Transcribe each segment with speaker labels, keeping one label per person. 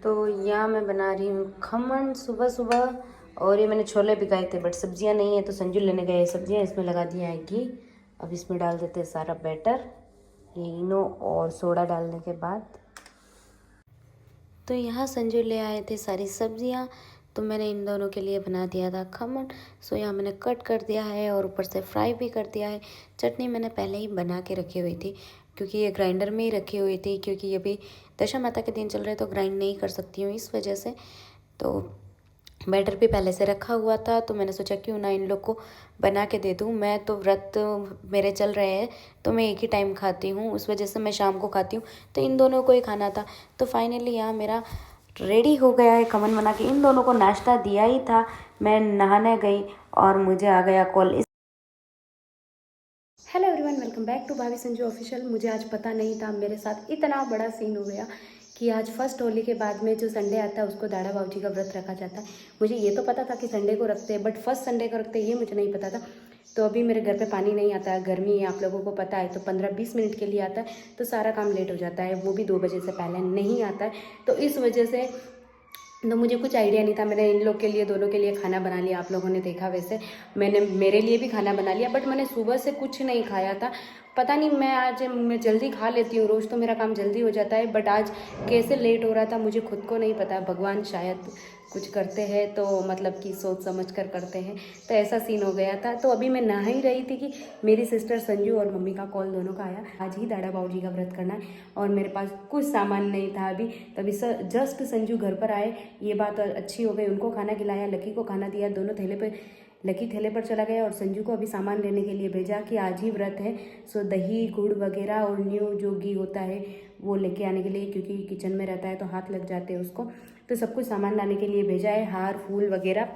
Speaker 1: तो यहाँ मैं बना रही हूँ खमन सुबह सुबह। और ये मैंने छोले भिगाए थे बट सब्जियाँ नहीं है तो संजू लेने गए सब्जियाँ। इसमें लगा दिया है घी। अब इसमें डाल देते हैं सारा बैटर, ये इनो और सोडा डालने के बाद। तो यहाँ संजू ले आए थे सारी सब्जियाँ, तो मैंने इन दोनों के लिए बना दिया था खमन। सो यहाँ मैंने कट कर दिया है और ऊपर से फ्राई भी कर दिया है। चटनी मैंने पहले ही बना के रखी हुई थी क्योंकि ये ग्राइंडर में ही रखी हुई थी, क्योंकि ये भी दशा माता के दिन चल रहे तो ग्राइंड नहीं कर सकती हूँ इस वजह से। तो बैटर भी पहले से रखा हुआ था तो मैंने सोचा क्यों ना इन लोग को बना के दे दूँ। मैं तो व्रत मेरे चल रहे हैं तो मैं एक ही टाइम खाती हूँ, उस वजह से मैं शाम को खाती हूँ, तो इन दोनों को ही खाना था। तो फाइनली यहाँ मेरा रेडी हो गया है खमन बना के। इन दोनों को नाश्ता दिया ही था, मैं नहाने गई और मुझे आ गया call. Hello everyone, welcome back to Bhabhi Sanju official. मुझे आज पता नहीं था मेरे साथ इतना बड़ा सीन हो गया कि आज फर्स्ट होली के बाद में जो संडे आता है उसको दादा बाबूजी का व्रत रखा जाता है। मुझे ये तो पता था कि संडे को रखते हैं, बट फर्स्ट संडे को रखते हैं ये मुझे नहीं पता था। तो अभी मेरे घर पे पानी नहीं आता है, गर्मी है आप लोगों को पता है, तो 15-20 मिनट के लिए आता है तो सारा काम लेट हो जाता है, वो भी 2 बजे से पहले नहीं आता है। तो इस वजह से तो मुझे कुछ आइडिया नहीं था। मैंने इन लोग के लिए दोनों के लिए खाना बना लिया, आप लोगों ने देखा। वैसे मैंने मेरे लिए भी खाना बना लिया, बट मैंने सुबह से कुछ नहीं खाया था। पता नहीं, मैं जल्दी खा लेती हूँ, रोज़ तो मेरा काम जल्दी हो जाता है, बट आज कैसे लेट हो रहा था मुझे खुद को नहीं पता। भगवान शायद कुछ करते हैं तो मतलब कि सोच समझ कर करते हैं, तो ऐसा सीन हो गया था। तो अभी मैं नहा ही रही थी कि मेरी सिस्टर संजू और मम्मी का कॉल दोनों का आया, आज ही दादा बाबूजी का व्रत करना है और मेरे पास कुछ सामान नहीं था अभी। तभी जस्ट संजू घर पर आए, ये बात अच्छी हो गई, उनको खाना खिलाया, लकी को खाना दिया, दोनों थैले पे, लकी थैले पर चला गया और संजू को अभी सामान लेने के लिए भेजा कि आज ही व्रत है। सो दही गुड़ वगैरह और न्यू जो घी होता है वो लेके आने के लिए, क्योंकि किचन में रहता है तो हाथ लग जाते हैं उसको। तो सब कुछ सामान लाने के लिए भेजा है, हार फूल वगैरह,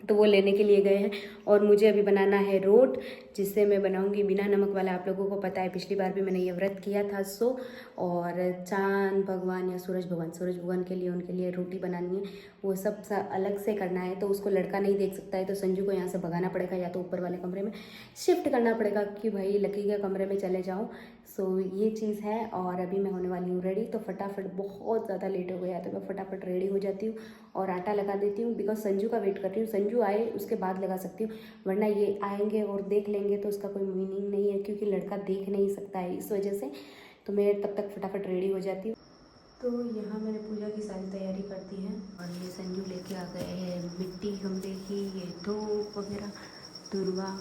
Speaker 1: तो वो लेने के लिए गए हैं। और मुझे अभी बनाना है रोट, जिससे मैं बनाऊंगी बिना नमक वाला। आप लोगों को पता है पिछली बार भी मैंने ये व्रत किया था। सो और चांद भगवान या सूरज भगवान के लिए, उनके लिए रोटी बनानी है, वो सब अलग से करना है। तो उसको लड़का नहीं देख सकता है, तो संजू को यहाँ से भगाना पड़ेगा या तो ऊपर वाले कमरे में शिफ्ट करना पड़ेगा कि भाई लकी के कमरे में चले जाओ। सो ये चीज़ है। और अभी मैं होने वाली हूँ रेडी, तो फटाफट, बहुत ज़्यादा लेट हो गया है तो मैं फटाफट रेडी हो जाती हूँ और आटा लगा देती हूँ, बिकॉज संजू का वेट कर रही हूँ। संजू आए उसके बाद लगा सकती हूँ, वरना ये आएंगे और देख लेंगे तो उसका कोई मीनिंग नहीं है, क्योंकि लड़का देख नहीं सकता है इस वजह से। तो मैं तब तक फटाफट रेडी हो जाती हूँ। तो यहाँ मैंने पूजा की सारी तैयारी कर दी है और ये संजू लेके आ गए हैं मिट्टी गमले की, ये धूप वगैरह, दुर्वा।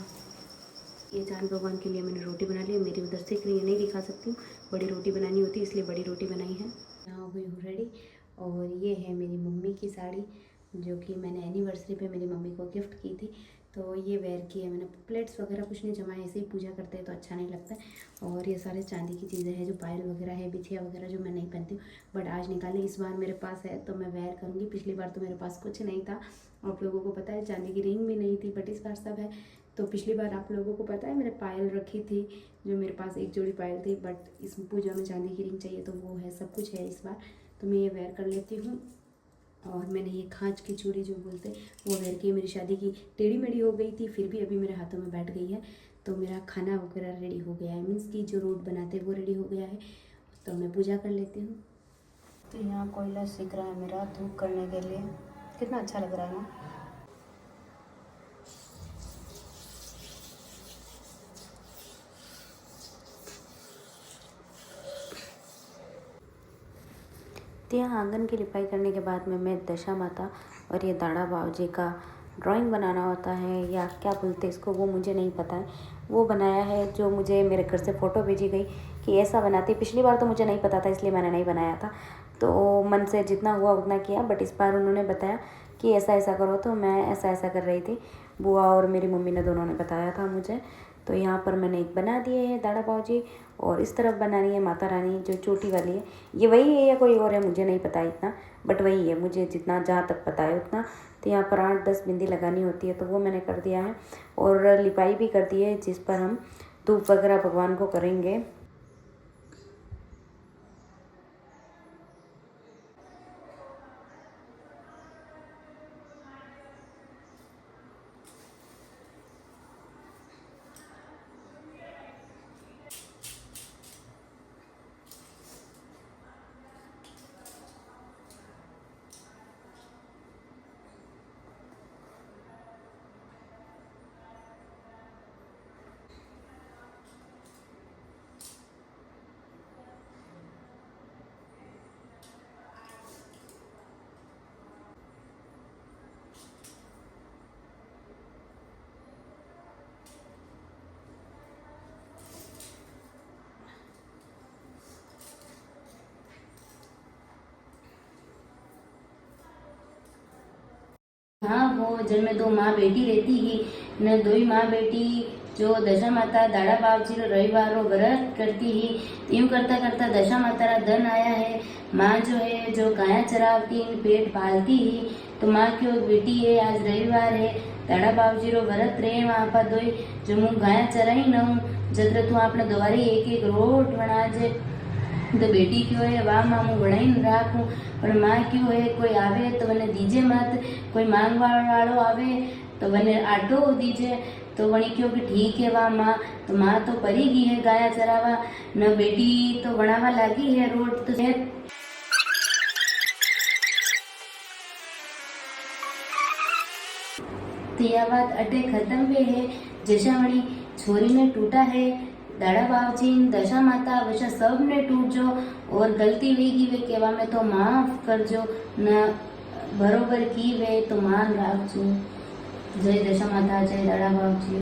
Speaker 1: ये चांद भगवान के लिए मैंने रोटी बना ली है, मेरी उधर से नहीं दिखा सकती हूँ, बड़ी रोटी बनानी होती है इसलिए बड़ी रोटी बनाई है। यहाँ हो गई हूँ रेडी। और ये है मेरी मम्मी की साड़ी, जो कि मैंने एनिवर्सरी पे मेरी मम्मी को गिफ्ट की थी, तो ये वेयर की है मैंने। प्लेट्स वगैरह कुछ नहीं जमाए, ऐसे ही पूजा करते हैं तो अच्छा नहीं लगता है। और ये सारे चांदी की चीज़ें हैं, जो पायल वगैरह है, बिछिया वगैरह, जो मैं नहीं पहनती हूँ, बट आज निकाली, इस बार मेरे पास है तो मैं वेयर करूँगी। पिछली बार तो मेरे पास कुछ नहीं था, आप लोगों को पता है, चांदी की रिंग भी नहीं थी, बट इस बार सब है। तो पिछली बार आप लोगों को पता है मैंने पायल रखी थी, जो मेरे पास एक जोड़ी पायल थी, बट इस पूजा में चांदी की रिंग चाहिए तो वो है, सब कुछ है इस बार। तो मैं ये वेयर कर लेती हूँ। और मैंने ये खांच की चूड़ी जो बोलते वो वेयर की, मेरी शादी की टेढ़ी मेढ़ी हो गई थी, फिर भी अभी मेरे हाथों में बैठ गई है। तो मेरा खाना वगैरह रेडी हो गया है, मीन्स की जो रोट बनाते वो रेडी हो गया है। तो मैं पूजा कर लेती हूँ। तो यहाँ कोयला सीख रहा है मेरा धूप करने के लिए, कितना अच्छा लग रहा है ना। तो यहाँ आंगन की लिपाई करने के बाद में मैं दशा माता और ये दादा बाबूजी का ड्राइंग बनाना होता है, या क्या बोलते हैं इसको, वो मुझे नहीं पता है, वो बनाया है। जो मुझे मेरे घर से फ़ोटो भेजी गई कि ऐसा बनाती है। पिछली बार तो मुझे नहीं पता था इसलिए मैंने नहीं बनाया था, तो मन से जितना हुआ उतना किया, बट इस बार उन्होंने बताया कि ऐसा ऐसा करो, तो मैं ऐसा ऐसा कर रही थी। बुआ और मेरी मम्मी ने दोनों ने बताया था मुझे। तो यहाँ पर मैंने एक बना दिए हैं दादा बाबूजी, और इस तरफ बनानी है माता रानी जो चोटी वाली है। ये वही है या कोई और है मुझे नहीं पता इतना, बट वही है मुझे जितना जहाँ तक पता है उतना। तो यहाँ पर 8-10 बिंदी लगानी होती है, तो वो मैंने कर दिया है। और लिपाई भी कर दी है, जिस पर हम धूप वगैरह भगवान को करेंगे। जिनमें 2 माँ बेटी रहती ही न 2 माँ बेटी जो दशा माता दाड़ा बावजी रो रविवार रो व्रत करती ही। यूं करता करता दशा माता रा धन आया है। माँ जो है जो गाया चरावती इन पेट पालती ही। तो माँ की बेटी है, आज रविवार है, दाड़ा बावजी रो व्रत रे वहाँ पर दोई जो मुँह गाया चराई न हूँ जत्र तू आपने द्वारे एक रोट बना जे। तो बेटी क्यों है वाह मामू बनाई राखूं, पर माँ क्यों है कोई आवे तो वने दीजे मत, कोई मांगवा वालो आवे तो वने आटो दीजे। तो वणी क्यों कि ठीक है वाह माँ, तो माँ तो परी गई है गाया चरावा न बेटी तो बनावा लागी है रोट। तो यह बात अटे खत्म हुए है। जैसा वणी छोरी ने टूटा है दाड़ा बावजी दशा माता वैसा सब ने टूट जो, और गलती हुई वे केवा में तो माफ कर जो, न बरोबर की वे तो मान राख जो। जय दशा माता, जय दाड़ा बावजी।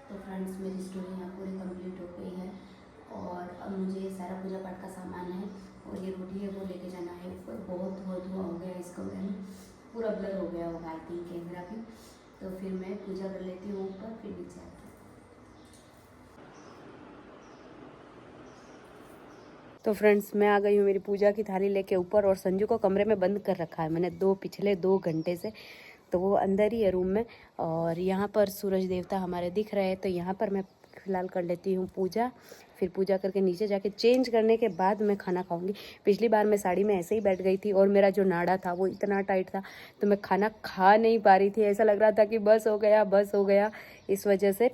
Speaker 1: तो फ्रेंड्स मेरी स्टोरी यहाँ पूरी कंप्लीट हो गई है और अब मुझे सारा पूजा पाठ का सामान है और ये रोटी है वो लेके जाना है ऊपर। बहुत धुआं हो गया इस कमरे में, पूरा ब्लर हो गया होगा आई थिंक कैमरा भी। तो फिर मैं पूजा कर लेती हूँ ऊपर, फिर नीचे आती हूँ। तो फ्रेंड्स मैं आ गई हूँ मेरी पूजा की थाली लेके ऊपर, और संजू को कमरे में बंद कर रखा है मैंने पिछले 2 घंटे से। तो वो अंदर ही है रूम में, और यहाँ पर सूरज देवता हमारे दिख रहे हैं। तो यहाँ पर मैं फ़िलहाल कर लेती हूँ पूजा, फिर पूजा करके नीचे जाके चेंज करने के बाद मैं खाना खाऊंगी। पिछली बार मैं साड़ी में ऐसे ही बैठ गई थी और मेरा जो नाड़ा था वो इतना टाइट था तो मैं खाना खा नहीं पा रही थी। ऐसा लग रहा था कि बस हो गया बस हो गया, इस वजह से।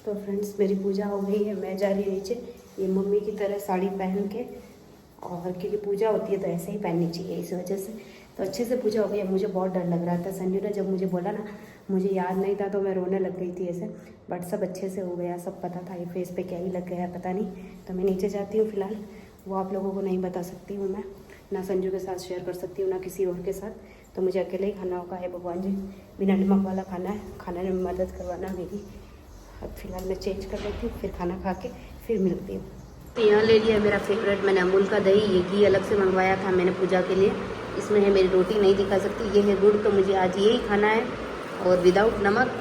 Speaker 1: तो फ्रेंड्स मेरी पूजा हो गई है, मैं जा रही हूँ नीचे। ये मम्मी की तरह साड़ी पहन के, और क्योंकि पूजा होती है तो ऐसे ही पहननी चाहिए, इस वजह से। तो अच्छे से पूजा हो गई है। मुझे बहुत डर लग रहा था, संजू ने जब मुझे बोला ना, मुझे याद नहीं था तो मैं रोने लग गई थी ऐसे, बट सब अच्छे से हो गया, सब पता था। ये फेस पे क्या ही लग गया पता नहीं। तो मैं नीचे जाती हूँ फ़िलहाल, वो आप लोगों को नहीं बता सकती हूँ मैं, ना संजू के साथ शेयर कर सकती हूँ ना किसी और के साथ। तो मुझे अकेले ही खाना होगा। है भगवान जी, बिना नमक वाला खाना है, खाने में मदद करवाना मेरी। अब फिलहाल मैं चेंज कर लेती हूँ, फिर खाना खा के फिर मिलती हूँ। तो यहाँ ले लिया मेरा फेवरेट, मैंने अमूल का दही, ये घी अलग से मंगवाया था मैंने पूजा के लिए। इसमें है मेरी रोटी, नहीं दिखा सकती, ये है गुड़, तो मुझे आज यही खाना है और विदाउट नमक।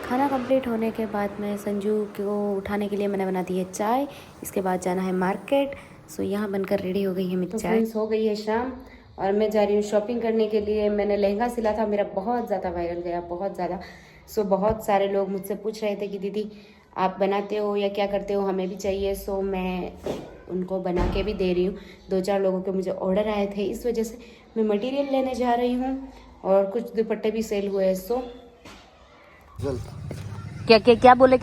Speaker 1: खाना कंप्लीट होने के बाद मैं संजू को उठाने के लिए मैंने बना दी है चाय। इसके बाद जाना है मार्केट। सो यहाँ बनकर रेडी हो गई है मेरी चाय। हो गई है शाम और मैं जा रही हूँ शॉपिंग करने के लिए। मैंने लहंगा सिला था, मेरा बहुत ज़्यादा वायरल गया, बहुत ज़्यादा। सो बहुत सारे लोग मुझसे पूछ रहे थे कि दीदी आप बनाते हो या क्या करते हो, हमें भी चाहिए। सो मैं उनको बना के भी दे रही हूँ। 2-4 लोगों के मुझे ऑर्डर आए थे, इस वजह से मैं मटेरियल लेने जा रही हूँ। और कुछ दुपट्टे भी सेल हुए हैं। सो क्या बोले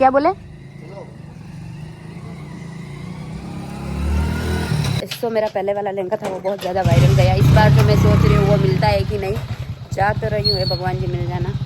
Speaker 1: सो मेरा पहले वाला लहंगा था वो बहुत ज़्यादा वायरल गया। इस बार तो मैं सोच रही हूँ वो मिलता है कि नहीं, जा तो रही हूँ, भगवान जी मिल जाना।